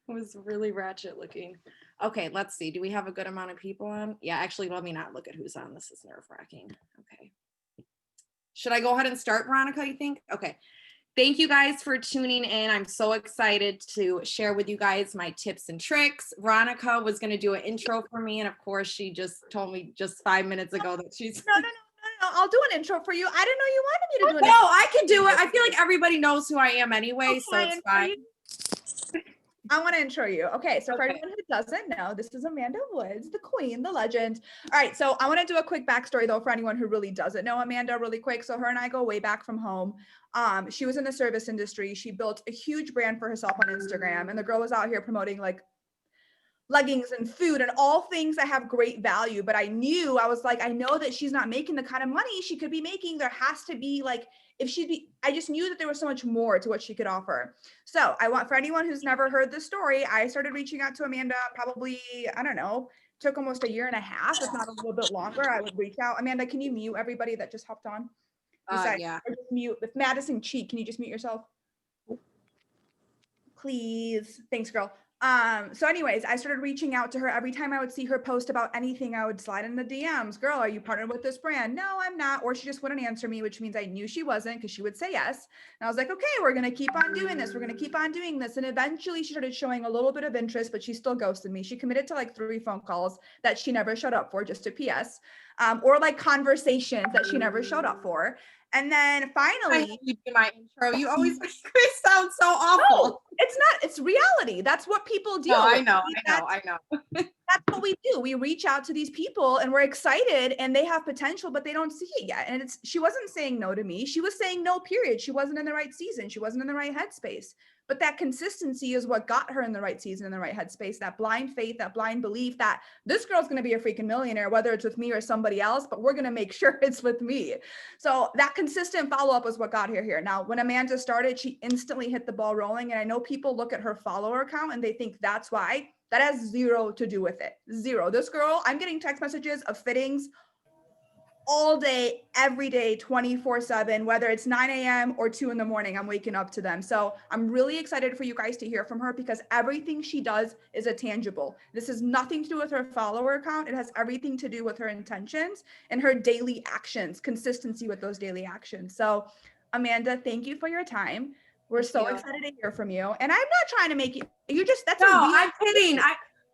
It was really ratchet looking. Okay, let's see. Do we have a good amount of people on? Yeah, actually, let me not look at who's on. This is nerve-wracking. Okay. Should I go ahead and start, Veronica, you think? Okay. Thank you guys for tuning in. I'm so excited to share with you guys my tips and tricks. Veronica was going to do an intro for me, and of course, she just told me just 5 minutes ago that she's. No. I'll do an intro for you. I didn't know you wanted me to do an No, intro. I can do it. I feel like everybody knows who I am anyway, so it's fine. I want to intro you. Okay, so for anyone who doesn't know, this is Amanda Woods, the queen, the legend. All right, so I want to do a quick backstory though for anyone who really doesn't know Amanda really quick. So her and I go way back from home. She was in the service industry. She built a huge brand for herself on Instagram, and the girl was out here promoting like leggings and food and all things that have great value. But I was like, I know that she's not making the kind of money she could be making. There has to be like, I just knew that there was so much more to what she could offer. So I want, for anyone who's never heard the story, I started reaching out to Amanda probably, I don't know, took almost a year and a half, if not a little bit longer. I would reach out. Amanda, can you mute everybody that just hopped on? Yeah. Or just mute. With Madison Cheek, can you just mute yourself? Please. Thanks, girl. So anyways, I started reaching out to her. Every time I would see her post about anything, I would slide in the DMs. Girl, are you partnered with this brand? No, I'm not. Or she just wouldn't answer me, which means I knew she wasn't, because she would say yes. And I was like, okay, we're going to keep on doing this. We're going to keep on doing this. And eventually she started showing a little bit of interest, but she still ghosted me. She committed to like 3 phone calls that she never showed up for, just a PS, or like conversations that she never showed up for. And then finally, you do my intro. You always make me sound so awful. no, it's not. It's reality. That's what people do. No, I know. That's what we do. We reach out to these people and we're excited and they have potential, but they don't see it yet. And she wasn't saying no to me. She was saying no, period. She wasn't in the right season. She wasn't in the right headspace. But that consistency is what got her in the right season, in the right headspace, that blind faith, that blind belief that this girl's going to be a freaking millionaire, whether it's with me or somebody else, but we're going to make sure it's with me. So that consistent follow-up is what got her here. Now, when Amanda started, she instantly hit the ball rolling. And I know people look at her follower count and they think that's why. That has zero to do with it. Zero. This girl, I'm getting text messages of fittings all day, every day, 24/7, whether it's 9 a.m. or 2 in the morning, I'm waking up to them. So I'm really excited for you guys to hear from her because everything she does is a tangible. This has nothing to do with her follower count. It has everything to do with her intentions and her daily actions, consistency with those daily actions. So Amanda, thank you for your time. We're so excited to hear from you. And I'm not trying to make you just, that's no, I'm kidding.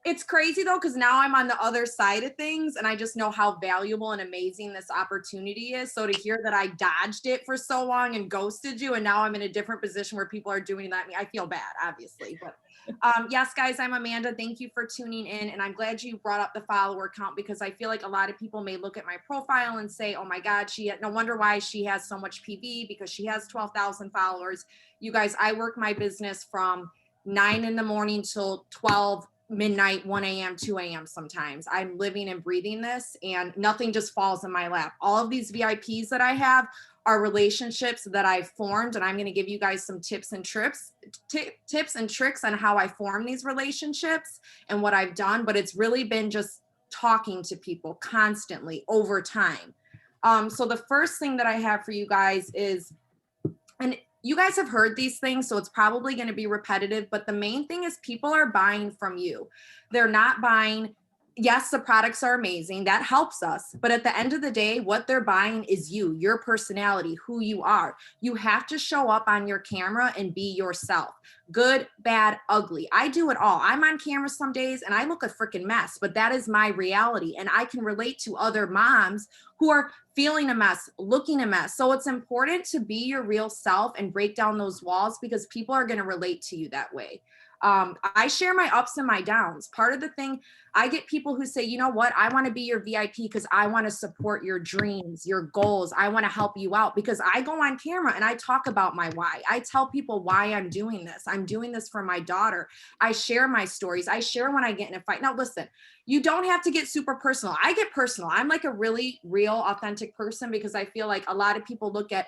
It's crazy though, because now I'm on the other side of things and I just know how valuable and amazing this opportunity is. So to hear that I dodged it for so long and ghosted you, and now I'm in a different position where people are doing that, I feel bad, obviously. But yes, guys, I'm Amanda. Thank you for tuning in. And I'm glad you brought up the follower count because I feel like a lot of people may look at my profile and say, oh my God, no wonder why she has so much PV, because she has 12,000 followers. You guys, I work my business from 9 in the morning till 12 midnight, 1 a.m., 2 a.m. sometimes. I'm living and breathing this and nothing just falls in my lap. All of these VIPs that I have are relationships that I've formed, and I'm going to give you guys some tips and tricks on how I form these relationships and what I've done, but it's really been just talking to people constantly over time. So the first thing that I have for you guys is, and you guys have heard these things, so it's probably going to be repetitive, but the main thing is people are buying from you. They're not buying. Yes, the products are amazing. That helps us. But at the end of the day, what they're buying is you, your personality, who you are. You have to show up on your camera and be yourself. Good, bad, ugly. I do it all. I'm on camera some days and I look a freaking mess, but that is my reality. And I can relate to other moms who are feeling a mess, looking a mess. So it's important to be your real self and break down those walls because people are going to relate to you that way. I share my ups and my downs. Part of the thing, I get people who say, you know what, I want to be your VIP because I want to support your dreams, your goals. I want to help you out because I go on camera and I talk about my why. I tell people why I'm doing this. I'm doing this for my daughter. I share my stories. I share when I get in a fight. Now, listen, you don't have to get super personal. I get personal. I'm like a really real, authentic person because I feel like a lot of people look at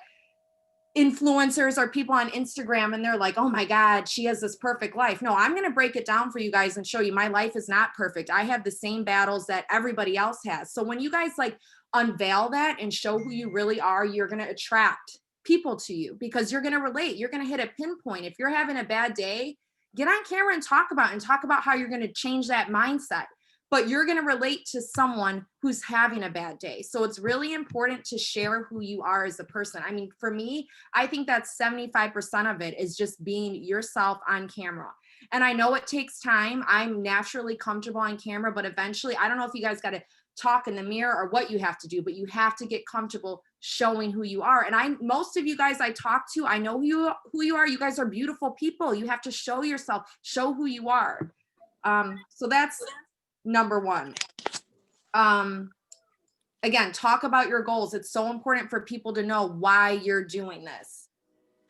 influencers or people on Instagram and they're like, oh my God, she has this perfect life. No, I'm going to break it down for you guys and show you my life is not perfect. I have the same battles that everybody else has. So when you guys like unveil that and show who you really are, you're going to attract people to you because you're going to relate. You're going to hit a pinpoint. If you're having a bad day, get on camera and talk about how you're going to change that mindset. But you're going to relate to someone who's having a bad day. So it's really important to share who you are as a person. I mean, for me, I think that's 75% of it is just being yourself on camera. And I know it takes time. I'm naturally comfortable on camera, but eventually, I don't know if you guys got to talk in the mirror or what you have to do, but you have to get comfortable showing who you are. And most of you guys I talk to, I know who you are. You guys are beautiful people. You have to show yourself, show who you are. So that's number one. Again, talk about your goals. It's so important for people to know why you're doing this.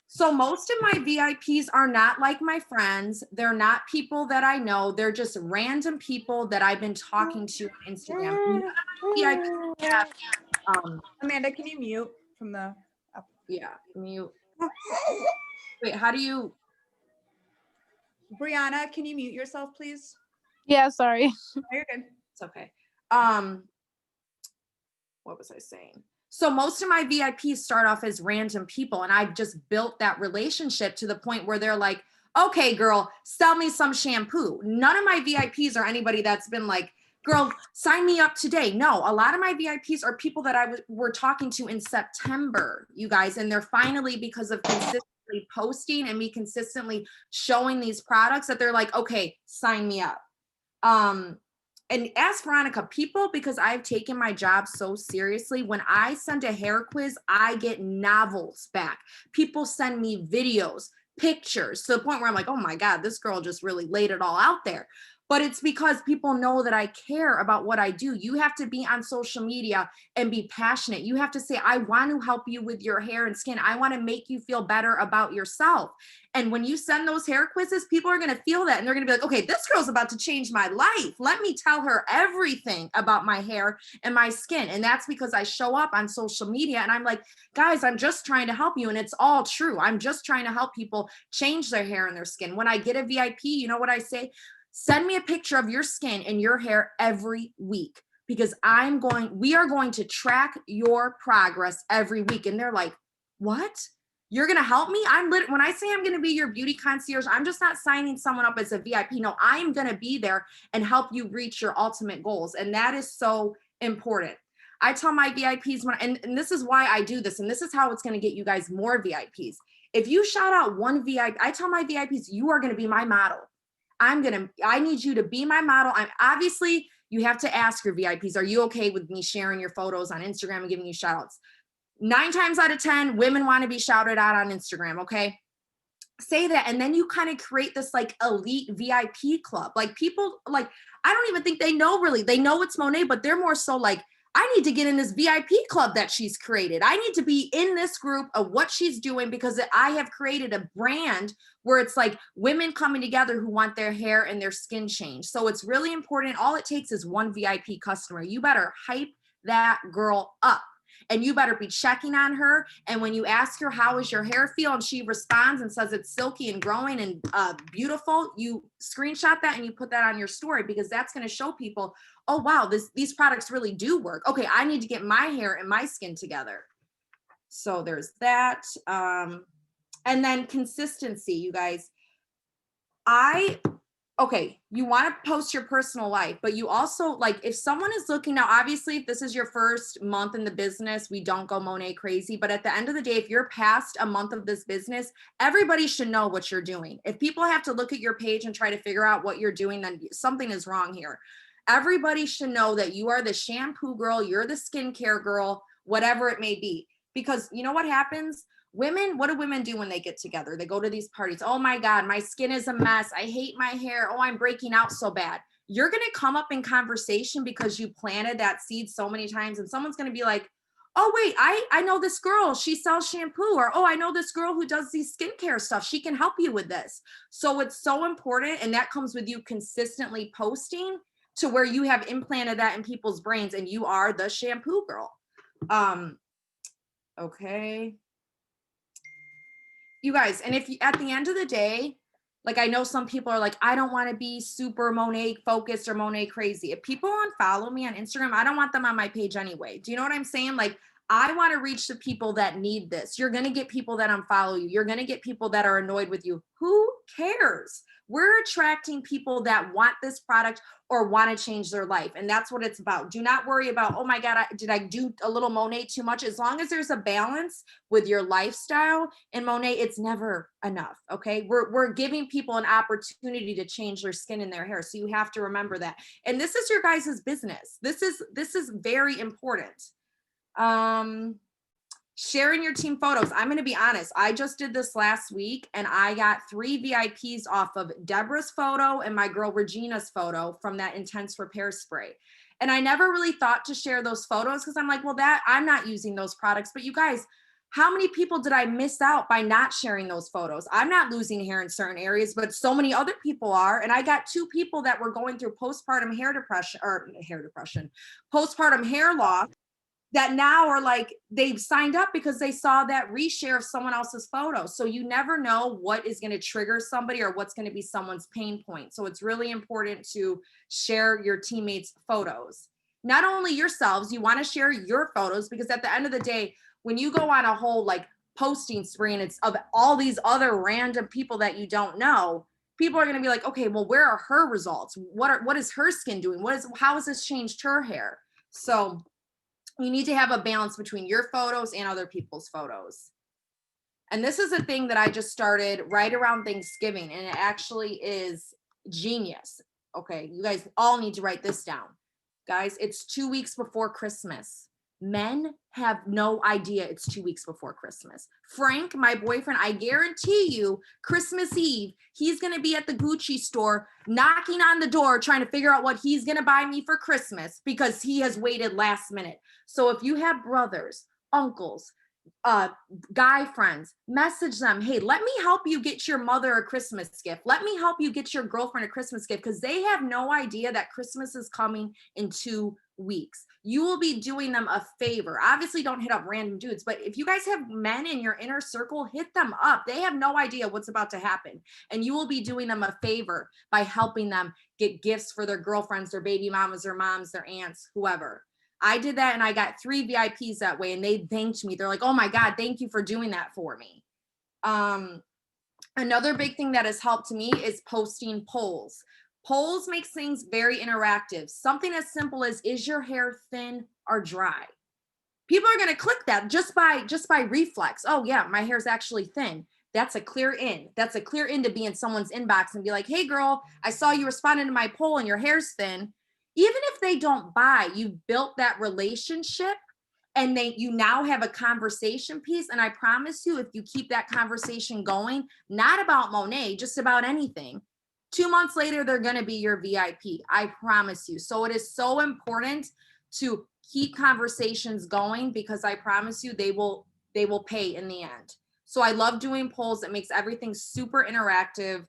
So most of my VIPs are not like my friends. They're not people that I know. They're just random people that I've been talking to on Instagram. VIPs have, Amanda, can you mute from the? Yeah, mute. Wait, how do you? Brianna, can you mute yourself, please? Yeah, sorry. Oh, you're good. It's okay. What was I saying? So most of my VIPs start off as random people, and I've just built that relationship to the point where they're like, okay, girl, sell me some shampoo. None of my VIPs are anybody that's been like, girl, sign me up today. No, a lot of my VIPs are people that were talking to in September, you guys, and they're finally, because of consistently posting and me consistently showing these products, that they're like, okay, sign me up. And ask Veronica, people, because I've taken my job so seriously, when I send a hair quiz, I get novels back. People send me videos, pictures, to the point where I'm like, oh my God, this girl just really laid it all out there. But it's because people know that I care about what I do. You have to be on social media and be passionate. You have to say, I want to help you with your hair and skin. I want to make you feel better about yourself. And when you send those hair quizzes, people are going to feel that. And they're going to be like, okay, this girl's about to change my life. Let me tell her everything about my hair and my skin. And that's because I show up on social media and I'm like, guys, I'm just trying to help you. And it's all true. I'm just trying to help people change their hair and their skin. When I get a VIP, you know what I say? Send me a picture of your skin and your hair every week, because we are going to track your progress every week. And they're like, what? You're going to help me? When I say I'm going to be your beauty concierge, I'm just not signing someone up as a VIP. No, I am going to be there and help you reach your ultimate goals. And that is so important. I tell my VIPs and this is why I do this. And this is how it's going to get you guys more VIPs. If you shout out one VIP, I tell my VIPs, you are going to be my model. I need you to be my model. Obviously, you have to ask your VIPs, are you okay with me sharing your photos on Instagram and giving you shout outs? 9 times out of 10, women want to be shouted out on Instagram. Okay. Say that. And then you kind of create this like elite VIP club. Like people, like, I don't even think they know it's Monet, but they're more so like, I need to get in this VIP club that she's created. I need to be in this group of what she's doing, because I have created a brand where it's like women coming together who want their hair and their skin changed. So it's really important. All it takes is one VIP customer. You better hype that girl up. And you better be checking on her. And when you ask her, how is your hair feel? And she responds and says it's silky and growing and beautiful, you screenshot that and you put that on your story, because that's going to show people, oh, wow, these products really do work. Okay, I need to get my hair and my skin together. So there's that. And then consistency, you guys. Okay, you want to post your personal life, but you also, like, if someone is looking now, obviously, if this is your first month in the business, we don't go Monet crazy. But at the end of the day, if you're past a month of this business, everybody should know what you're doing. If people have to look at your page and try to figure out what you're doing, then something is wrong here. Everybody should know that you are the shampoo girl, you're the skincare girl, whatever it may be. Because you know what happens? What do women do when they get together? They go to these parties. Oh my God, my skin is a mess. I hate my hair. Oh, I'm breaking out so bad. You're going to come up in conversation because you planted that seed so many times, and someone's going to be like, oh wait, I know this girl. She sells shampoo. Or, oh, I know this girl who does these skincare stuff. She can help you with this. So it's so important. And that comes with you consistently posting to where you have implanted that in people's brains and you are the shampoo girl. Okay. You guys, and if you, at the end of the day, like, I know some people are like, I don't want to be super Monet focused or Monet crazy. If people unfollow me on Instagram, I don't want them on my page anyway. Do you know what I'm saying? Like, I want to reach the people that need this. You're going to get people that unfollow you. You're going to get people that are annoyed with you. Who cares? We're attracting people that want this product or want to change their life. And that's what it's about. Do not worry about, oh my God, did I do a little Monet too much? As long as there's a balance with your lifestyle and Monet, it's never enough. Okay. We're giving people an opportunity to change their skin and their hair. So you have to remember that. And this is your guys' business. This is very important. Sharing your team photos. I'm going to be honest. I just did this last week and I got 3 VIPs off of Deborah's photo and my girl Regina's photo from that intense repair spray. And I never really thought to share those photos because I'm like, well, that I'm not using those products. But you guys, how many people did I miss out by not sharing those photos? I'm not losing hair in certain areas, but so many other people are. And I got 2 people that were going through postpartum postpartum hair loss that now are like, they've signed up because they saw that reshare of someone else's photo. So you never know what is going to trigger somebody or what's going to be someone's pain point. So it's really important to share your teammates' photos. Not only yourselves, you want to share your photos because at the end of the day, when you go on a whole like posting spree and it's of all these other random people that you don't know, people are going to be like, okay, well, where are her results? What is her skin doing? How has this changed her hair? So you need to have a balance between your photos and other people's photos. And this is a thing that I just started right around Thanksgiving, and it actually is genius. Okay, you guys all need to write this down. Guys, it's 2 weeks before Christmas. Men have no idea it's 2 weeks before Christmas. Frank, my boyfriend, I guarantee you, Christmas Eve, he's going to be at the Gucci store knocking on the door trying to figure out what he's going to buy me for Christmas because he has waited last minute. So if you have brothers, uncles, guy friends, message them, hey, let me help you get your mother a Christmas gift. Let me help you get your girlfriend a Christmas gift because they have no idea that Christmas is coming in 2 weeks. You will be doing them a favor. Obviously, don't hit up random dudes, but if you guys have men in your inner circle, hit them up. They have no idea what's about to happen. And you will be doing them a favor by helping them get gifts for their girlfriends, their baby mamas, their moms, their aunts, whoever. I did that and I got 3 VIPs that way and they thanked me. They're like, oh my God, thank you for doing that for me. Another big thing that has helped me is posting polls. Polls makes things very interactive. Something as simple as, is your hair thin or dry? People are going to click that just by reflex. Oh yeah, my hair's actually thin. That's a clear in. That's a clear in to be in someone's inbox and be like, hey girl, I saw you responded to my poll and your hair's thin. Even if they don't buy, you built that relationship and you now have a conversation piece. And I promise you, if you keep that conversation going, not about Monet, just about anything, 2 months later, they're going to be your VIP. I promise you. So it is so important to keep conversations going because I promise you they will pay in the end. So I love doing polls. It makes everything super interactive.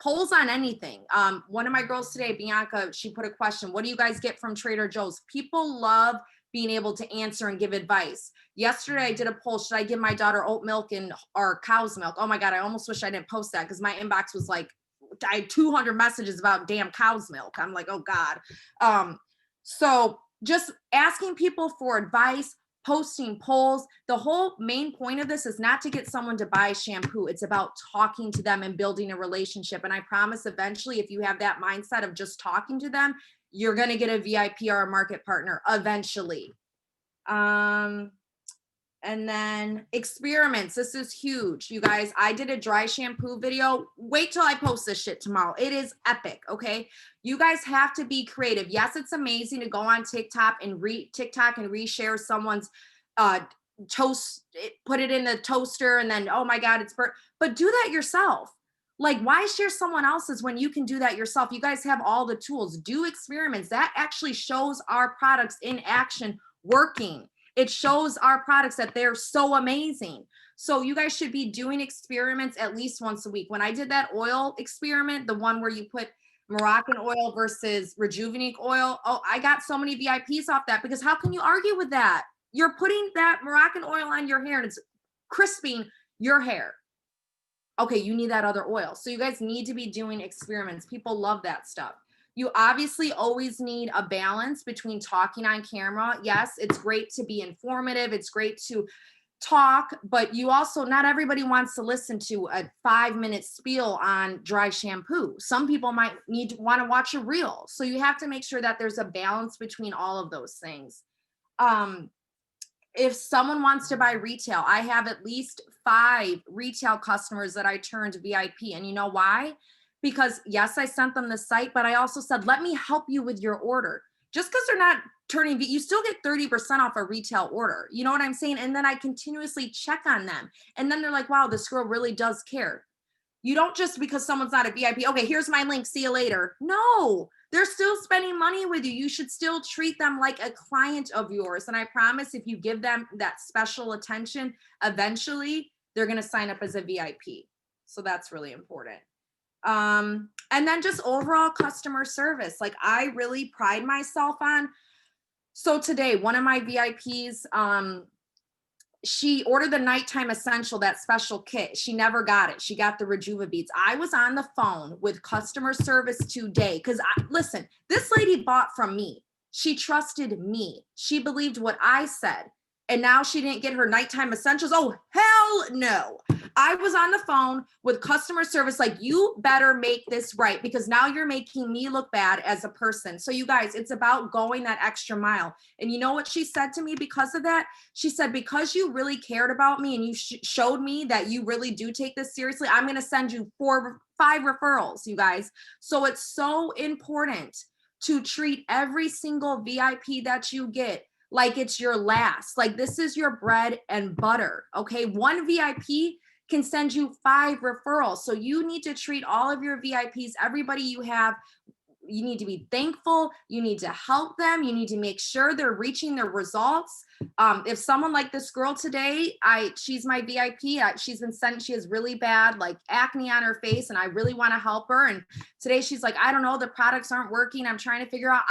Polls on anything. One of my girls today, Bianca, she put a question. What do you guys get from Trader Joe's? People love being able to answer and give advice. Yesterday I did a poll. Should I give my daughter oat milk or cow's milk? Oh my God, I almost wish I didn't post that because my inbox was like, I had 200 messages about damn cow's milk. I'm like, oh God. So just asking people for advice, posting polls. The whole main point of this is not to get someone to buy shampoo. It's about talking to them and building a relationship. And I promise eventually, if you have that mindset of just talking to them, you're going to get a VIP or a market partner eventually. And then experiments. This is huge. You guys, I did a dry shampoo video. Wait till I post this shit tomorrow. It is epic. Okay. You guys have to be creative. Yes, it's amazing to go on TikTok and reshare someone's toast, put it in the toaster and then, oh my God, it's burnt. But do that yourself. Like, why share someone else's when you can do that yourself? You guys have all the tools. Do experiments. That actually shows our products in action working. It shows our products that they're so amazing. So you guys should be doing experiments at least once a week. When I did that oil experiment, the one where you put Moroccan oil versus Rejuvenate oil, oh, I got so many VIPs off that because how can you argue with that? You're putting that Moroccan oil on your hair and it's crisping your hair. Okay, you need that other oil. So you guys need to be doing experiments. People love that stuff. You obviously always need a balance between talking on camera. Yes, it's great to be informative. It's great to talk, but you also, not everybody wants to listen to a 5-minute spiel on dry shampoo. Some people might need to want to watch a reel. So you have to make sure that there's a balance between all of those things. If someone wants to buy retail, I have at least 5 retail customers that I turned VIP. And you know why? Because yes, I sent them the site, but I also said, let me help you with your order. Just because they're not turning, you still get 30% off a retail order. You know what I'm saying? And then I continuously check on them. And then they're like, wow, this girl really does care. You don't just, because someone's not a VIP, okay, here's my link, see you later. No, they're still spending money with you. You should still treat them like a client of yours. And I promise if you give them that special attention, eventually they're going to sign up as a VIP. So that's really important. And then just overall customer service. Like I really pride myself on. So today, one of my VIPs, she ordered the nighttime essential, that special kit. She never got it. She got the Rejuva Beats. I was on the phone with customer service today because listen, this lady bought from me. She trusted me. She believed what I said. And now she didn't get her nighttime essentials. Oh, hell no. I was on the phone with customer service like, you better make this right because now you're making me look bad as a person. So you guys, it's about going that extra mile. And you know what she said to me because of that? She said, because you really cared about me and you showed me that you really do take this seriously, I'm going to send you 5 referrals, you guys. So it's so important to treat every single VIP that you get like it's your last. Like this is your bread and butter. Okay. One VIP can send you 5 referrals. So you need to treat all of your VIPs, everybody you have, you need to be thankful. You need to help them. You need to make sure they're reaching their results. If someone like this girl today, she's my VIP. She's been sent, she has really bad like acne on her face and I really want to help her. And today she's like, I don't know, the products aren't working. I'm trying to figure out,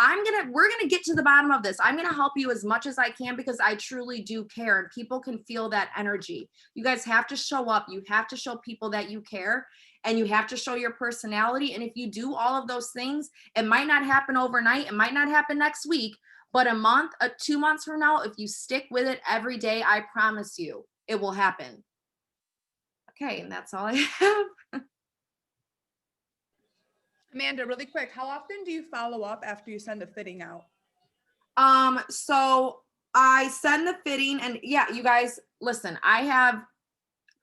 we're going to get to the bottom of this. I'm going to help you as much as I can because I truly do care and people can feel that energy. You guys have to show up. You have to show people that you care. And you have to show your personality. And if you do all of those things, it might not happen overnight. It might not happen next week, but a month, 2 months from now, if you stick with it every day, I promise you it will happen. Okay. And that's all I have. Amanda, really quick, how often do you follow up after you send a fitting out? So I send the fitting and yeah, you guys listen, I have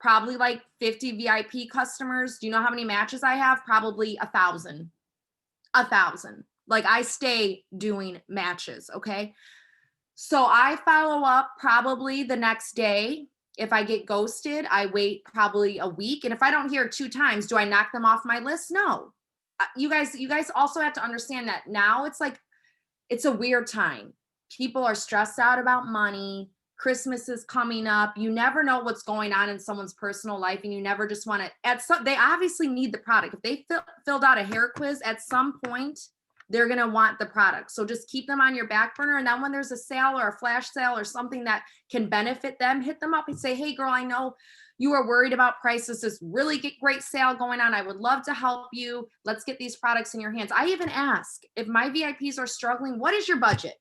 probably like 50 VIP customers. Do you know how many matches I have? Probably 1,000. Like I stay doing matches. Okay. So I follow up probably the next day. If I get ghosted, I wait probably a week. And if I don't hear 2 times, do I knock them off my list? No. You guys also have to understand that now it's like, it's a weird time. People are stressed out about money. Christmas is coming up. You never know what's going on in someone's personal life, and you never just want to. They obviously need the product. If they filled out a hair quiz, at some point they're gonna want the product. So just keep them on your back burner, and then when there's a sale or a flash sale or something that can benefit them, hit them up and say, "Hey, girl, I know you are worried about prices. This really great sale going on. I would love to help you. Let's get these products in your hands." I even ask if my VIPs are struggling, what is your budget?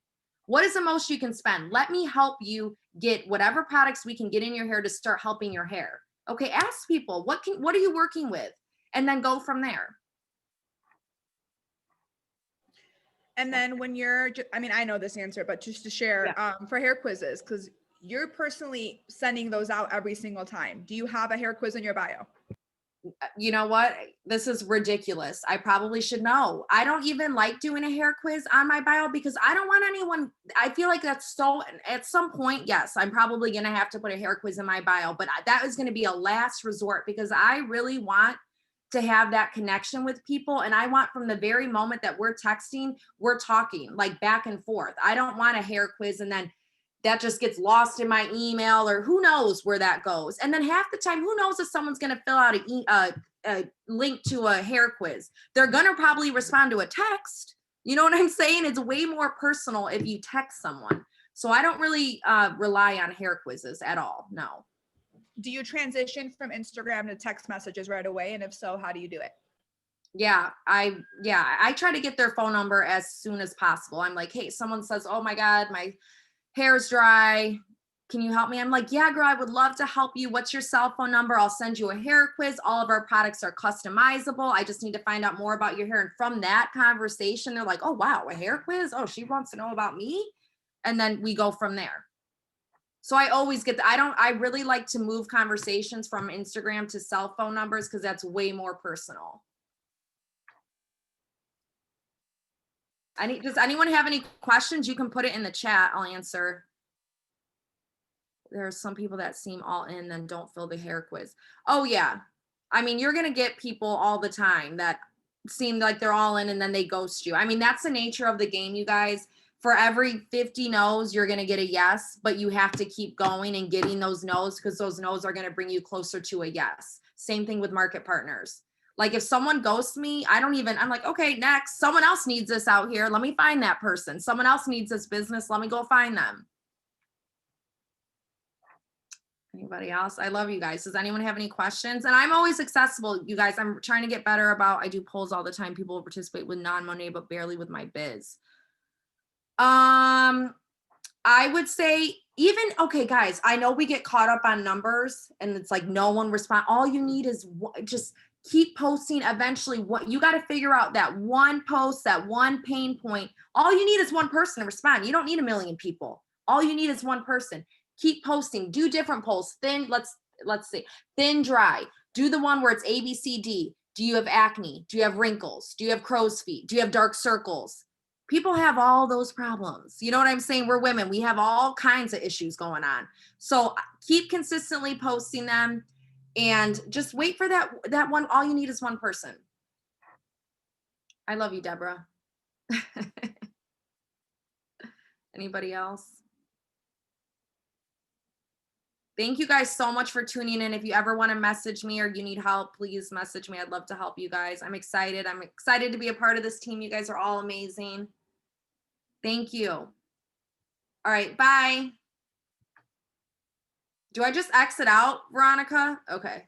What is the most you can spend? Let me help you get whatever products we can get in your hair to start helping your hair. Okay, ask people, what are you working with? And then go from there. And then when you're, I mean, I know this answer, but just to share, for hair quizzes, because you're personally sending those out every single time. Do you have a hair quiz in your bio? You know what? This is ridiculous. I probably should know. I don't even like doing a hair quiz on my bio because I don't want anyone. I feel like that's so, at some point, yes, I'm probably going to have to put a hair quiz in my bio, but that is going to be a last resort because I really want to have that connection with people. And I want from the very moment that we're texting, we're talking like back and forth. I don't want a hair quiz and then that just gets lost in my email or who knows where that goes. And then half the time, who knows if someone's going to fill out a link to a hair quiz. They're going to probably respond to a text. You know what I'm saying? It's way more personal if you text someone. So I don't really rely on hair quizzes at all. No. Do you transition from Instagram to text messages right away? And if so, how do you do it? Yeah, I try to get their phone number as soon as possible. I'm like, hey, someone says, oh my God, my hair's dry. Can you help me? I'm like, yeah, girl, I would love to help you. What's your cell phone number? I'll send you a hair quiz. All of our products are customizable. I just need to find out more about your hair. And from that conversation, they're like, oh, wow, a hair quiz? Oh, she wants to know about me. And then we go from there. So I always get I really like to move conversations from Instagram to cell phone numbers because that's way more personal. Does anyone have any questions? You can put it in the chat. I'll answer. There are some people that seem all in then don't fill the hair quiz. Oh yeah. I mean, you're going to get people all the time that seem like they're all in and then they ghost you. I mean, that's the nature of the game, you guys. For every 50 no's, you're going to get a yes, but you have to keep going and getting those no's because those no's are going to bring you closer to a yes. Same thing with market partners. Like if someone ghosts me, I'm like, okay, next. Someone else needs this out here. Let me find that person. Someone else needs this business. Let me go find them. Anybody else? I love you guys. Does anyone have any questions? And I'm always accessible, you guys. I'm trying to get better about, I do polls all the time. People participate with non-money, but barely with my biz. I would say okay, guys, I know we get caught up on numbers and it's like no one respond. All you need is just keep posting. Eventually, what you got to figure out that one post, that one pain point. All you need is one person to respond. You don't need a million people. All you need is one person. Keep posting. Do different posts. Let's see. Thin, dry. Do the one where it's A, B, C, D. Do you have acne? Do you have wrinkles? Do you have crow's feet? Do you have dark circles? People have all those problems. You know what I'm saying? We're women. We have all kinds of issues going on. So keep consistently posting them and just wait for that one. All you need is one person. I love you, Deborah. Anybody else? Thank you guys so much for tuning in. If you ever want to message me or you need help, please message me. I'd love to help you guys. I'm excited. I'm excited to be a part of this team. You guys are all amazing. Thank you. All right, bye. Do I just exit out, Veronica? Okay.